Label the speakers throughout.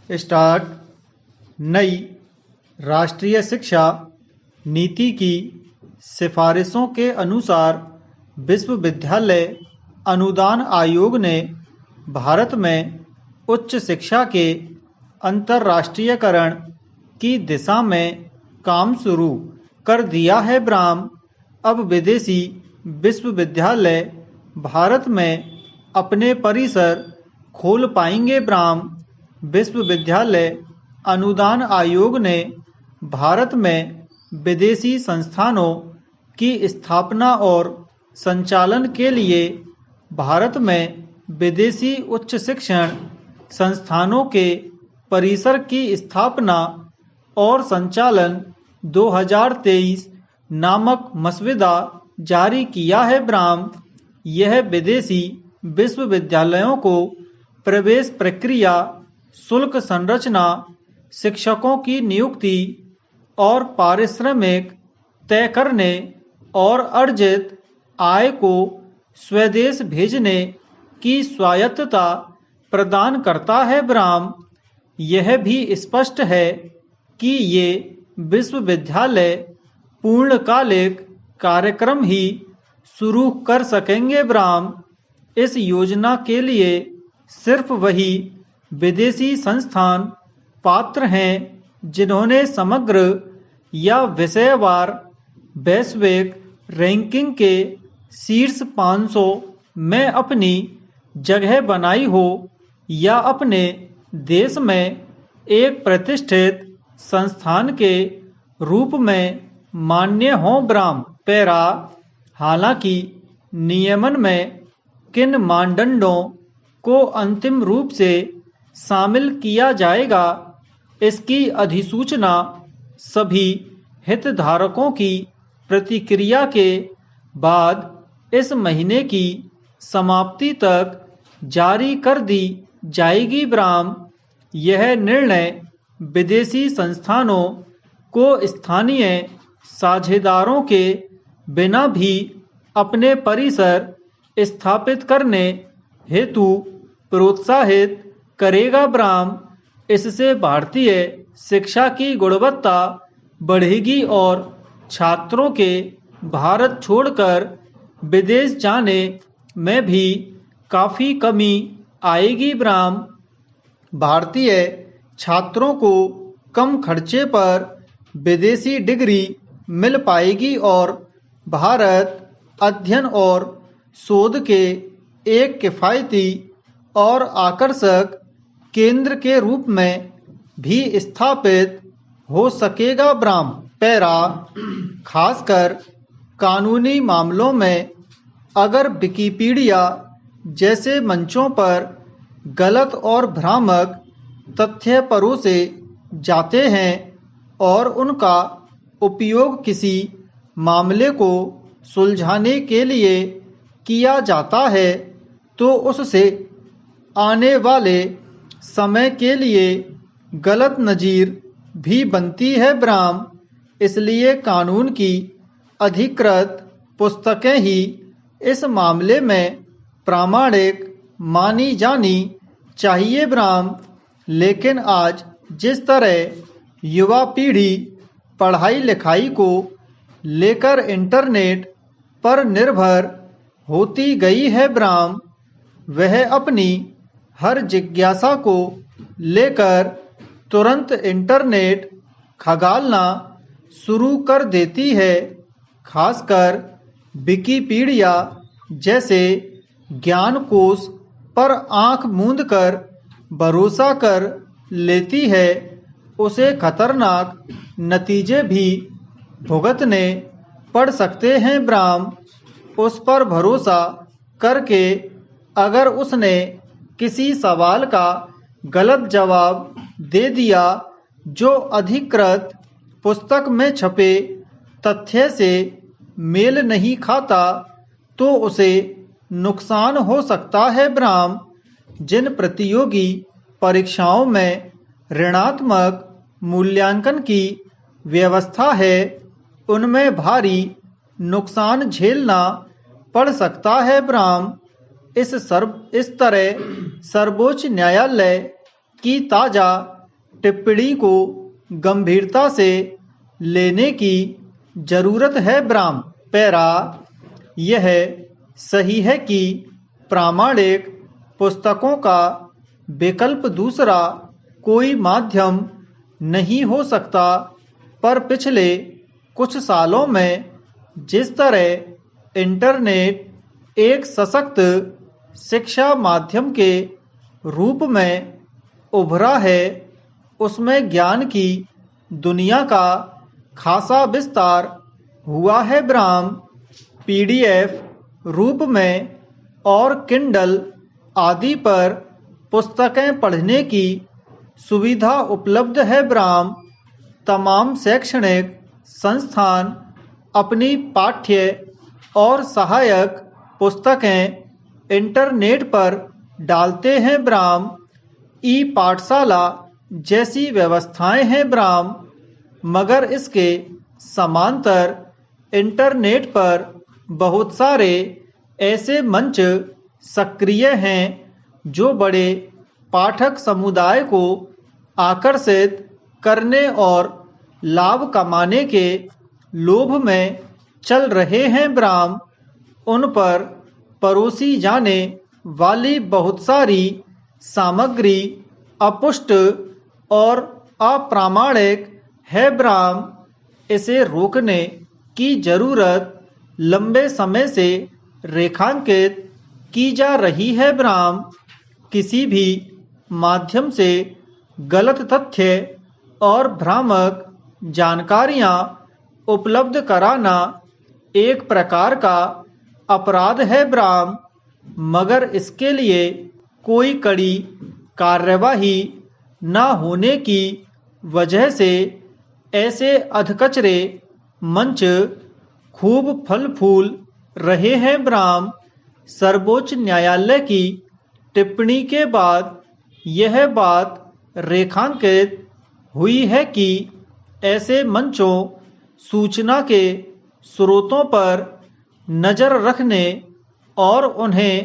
Speaker 1: Start नई राष्ट्रीय शिक्षा नीति की सिफारिशों के अनुसार विश्वविद्यालय अनुदान आयोग ने भारत में उच्च शिक्षा के अंतर्राष्ट्रीयकरण की दिशा में काम शुरू कर दिया है। अब विदेशी विश्वविद्यालय भारत में अपने परिसर खोल पाएंगे। विश्वविद्यालय अनुदान आयोग ने भारत में विदेशी संस्थानों की स्थापना और संचालन के लिए भारत में विदेशी उच्च शिक्षण संस्थानों के परिसर की स्थापना और संचालन 2023 नामक मसौदा जारी किया है। यह विदेशी विश्वविद्यालयों को प्रवेश प्रक्रिया, शुल्क संरचना, शिक्षकों की नियुक्ति और पारिश्रमिक तय करने और अर्जित आय को स्वदेश भेजने की स्वायत्तता प्रदान करता है। यह भी स्पष्ट है कि ये विश्वविद्यालय पूर्णकालिक कार्यक्रम ही शुरू कर सकेंगे। इस योजना के लिए सिर्फ वही विदेशी संस्थान पात्र हैं जिन्होंने समग्र या विषयवार वैश्विक रैंकिंग के शीर्ष 500 में अपनी जगह बनाई हो या अपने देश में एक प्रतिष्ठित संस्थान के रूप में मान्य हो। पैरा हालांकि नियमन में किन मानदंडों को अंतिम रूप से शामिल किया जाएगा, इसकी अधिसूचना सभी हितधारकों की प्रतिक्रिया के बाद इस महीने की समाप्ति तक जारी कर दी जाएगी। यह निर्णय विदेशी संस्थानों को स्थानीय साझेदारों के बिना भी अपने परिसर स्थापित करने हेतु प्रोत्साहित करेगा। इससे भारतीय शिक्षा की गुणवत्ता बढ़ेगी और छात्रों के भारत छोड़कर विदेश जाने में भी काफी कमी आएगी। भारतीय छात्रों को कम खर्चे पर विदेशी डिग्री मिल पाएगी और भारत अध्ययन और शोध के एक किफायती और आकर्षक केंद्र के रूप में भी स्थापित हो सकेगा। पैरा खासकर कानूनी मामलों में अगर विकिपीडिया जैसे मंचों पर गलत और भ्रामक तथ्य परोसे जाते हैं और उनका उपयोग किसी मामले को सुलझाने के लिए किया जाता है, तो उससे आने वाले समय के लिए गलत नज़ीर भी बनती है। इसलिए कानून की अधिकृत पुस्तकें ही इस मामले में प्रामाणिक मानी जानी चाहिए। लेकिन आज जिस तरह युवा पीढ़ी पढ़ाई लिखाई को लेकर इंटरनेट पर निर्भर होती गई है, वह अपनी हर जिज्ञासा को लेकर तुरंत इंटरनेट खंगालना शुरू कर देती है। खासकर विकिपीडिया जैसे ज्ञानकोश पर आंख मूंद कर भरोसा कर लेती है। उसे खतरनाक नतीजे भी भुगतने पड़ सकते हैं। उस पर भरोसा करके अगर उसने किसी सवाल का गलत जवाब दे दिया जो अधिकृत पुस्तक में छपे तथ्य से मेल नहीं खाता, तो उसे नुकसान हो सकता है। जिन प्रतियोगी परीक्षाओं में ऋणात्मक मूल्यांकन की व्यवस्था है, उनमें भारी नुकसान झेलना पड़ सकता है। इस तरह सर्वोच्च न्यायालय की ताज़ा टिप्पणी को गंभीरता से लेने की जरूरत है ब्राह्म। पैरा, यह सही है कि प्रामाणिक पुस्तकों का विकल्प दूसरा कोई माध्यम नहीं हो सकता, पर पिछले कुछ सालों में जिस तरह इंटरनेट एक सशक्त शिक्षा माध्यम के रूप में उभरा है, उसमें ज्ञान की दुनिया का खासा विस्तार हुआ है ब्राह्म। पीडीएफ रूप में और किंडल आदि पर पुस्तकें पढ़ने की सुविधा उपलब्ध है ब्राह्म। तमाम शैक्षणिक संस्थान अपनी पाठ्य और सहायक पुस्तकें इंटरनेट पर डालते हैं ब्राह्म। ई पाठशाला जैसी व्यवस्थाएं हैं ब्राह्म, मगर इसके समांतर इंटरनेट पर बहुत सारे ऐसे मंच सक्रिय हैं जो बड़े पाठक समुदाय को आकर्षित करने और लाभ कमाने के लोभ में चल रहे हैं ब्राह्म। उन पर परोसी जाने वाली बहुत सारी सामग्री अपुष्ट और अप्रामाणिक है ब्राह्म। इसे रोकने की जरूरत लंबे समय से रेखांकित की जा रही है ब्राह्म। किसी भी माध्यम से गलत तथ्य और भ्रामक जानकारियां उपलब्ध कराना एक प्रकार का अपराध है ब्राह्म, मगर इसके लिए कोई कड़ी कार्यवाही न होने की वजह से ऐसे अधकचरे मंच खूब फल फूल रहे हैं ब्राह्म। सर्वोच्च न्यायालय की टिप्पणी के बाद यह बात रेखांकित हुई है कि ऐसे मंचों सूचना के स्रोतों पर नजर रखने और उन्हें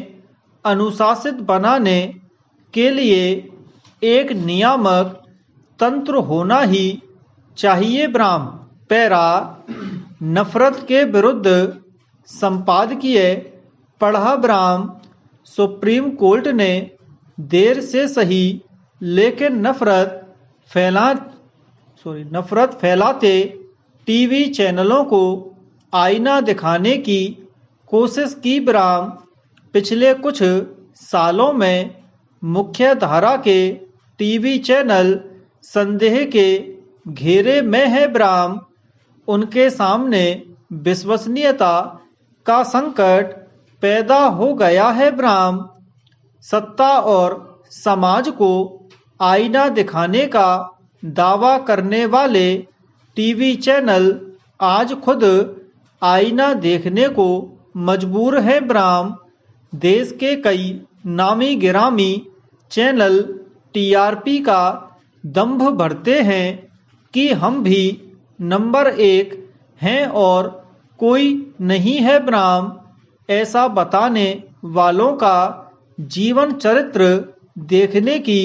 Speaker 1: अनुशासित बनाने के लिए एक नियामक तंत्र होना ही चाहिए ब्राह्म। पैरा, नफरत के विरुद्ध संपादकीय पढ़ा ब्राह्म। सुप्रीम कोर्ट ने देर से सही लेकिन नफरत फैलाते टीवी चैनलों को आईना दिखाने की कोशिश की ब्राह्म। पिछले कुछ सालों में मुख्य धारा के टीवी चैनल संदेह के घेरे में है ब्राह्म। उनके सामने विश्वसनीयता का संकट पैदा हो गया है ब्राह्म। सत्ता और समाज को आईना दिखाने का दावा करने वाले टीवी चैनल आज खुद आईना देखने को मजबूर है ब्राह्म। देश के कई नामी गिरामी चैनल टीआरपी का दंभ भरते हैं कि हम भी नंबर 1 हैं और कोई नहीं है ब्राह्म। ऐसा बताने वालों का जीवन चरित्र देखने की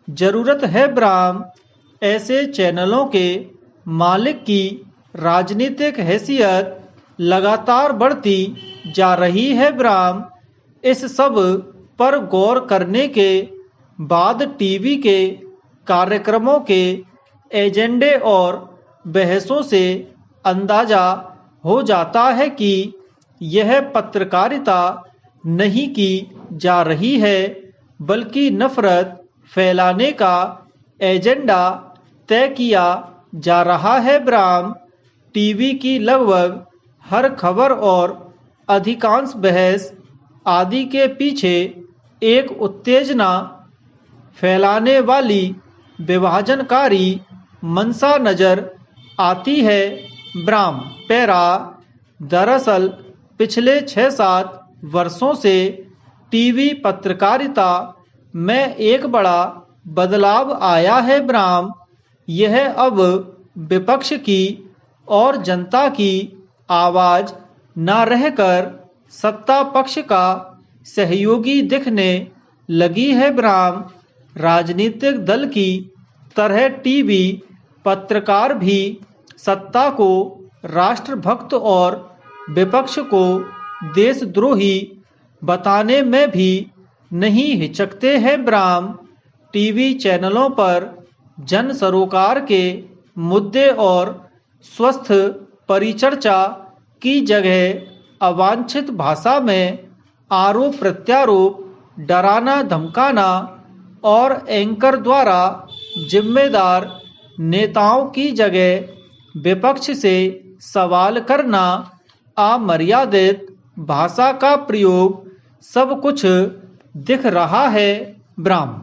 Speaker 1: जरूरत है ब्राह्म। ऐसे चैनलों के मालिक की राजनीतिक हैसियत लगातार बढ़ती जा रही है ब्राह्म। इस सब पर गौर करने के बाद टीवी के कार्यक्रमों के एजेंडे और बहसों से अंदाजा हो जाता है कि यह पत्रकारिता नहीं की जा रही है, बल्कि नफरत फैलाने का एजेंडा तय किया जा रहा है ब्राह्म। टीवी की लगभग हर खबर और अधिकांश बहस आदि के पीछे एक उत्तेजना फैलाने वाली विभाजनकारी मंशा नजर आती है ब्राह्म। पैरा, दरअसल पिछले 6-7 वर्षों से टीवी पत्रकारिता में एक बड़ा बदलाव आया है ब्राह्म। यह अब विपक्ष की और जनता की आवाज न रहकर सत्ता पक्ष का सहयोगी दिखने लगी है ब्राह्म। राजनीतिक दल की तरह टीवी पत्रकार भी सत्ता को राष्ट्रभक्त और विपक्ष को देशद्रोही बताने में भी नहीं हिचकते हैं। ब्राह्म टीवी चैनलों पर जन सरोकार के मुद्दे और स्वस्थ परिचर्चा की जगह अवांछित भाषा में आरोप प्रत्यारोप, डराना धमकाना और एंकर द्वारा जिम्मेदार नेताओं की जगह विपक्ष से सवाल करना, अमर्यादित भाषा का प्रयोग सब कुछ दिख रहा है। ब्राह्म